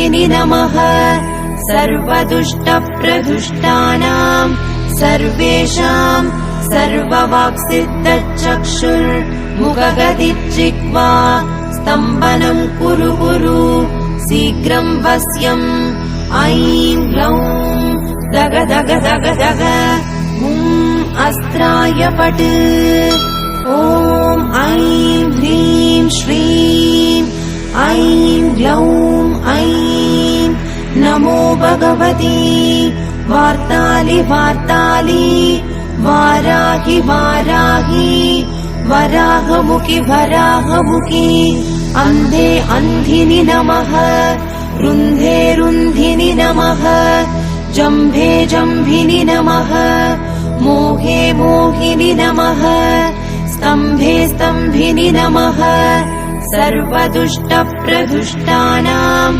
सर्वदुष्टदुःखिनि नमः सर्वदुष्टप्रदुष्टानां सर्वेषां सर्ववाक्सिद्धचक्षुर्मुखगदिज्जिह्वा स्तम्भनं कुरु कुरु शीघ्रं वश्यम् ऐं ग्लौं दग दग दग दग अस्त्राय पट् ॐ ऐं ह्रीं श्रीं ऐं ग्लौं ऐं नमो भगवती वार्तालि वार्तालि वाराहि वाराहि वराहमुखि वराहमुखि अन्धे अन्धिनि नमः रुन्धे रुन्धिनि नमः जम्भे जम्भिनि नमः मोहे मोहिनि नमः स्तम्भे स्तम्भिनि नमः सर्वदुष्टप्रदुष्टानां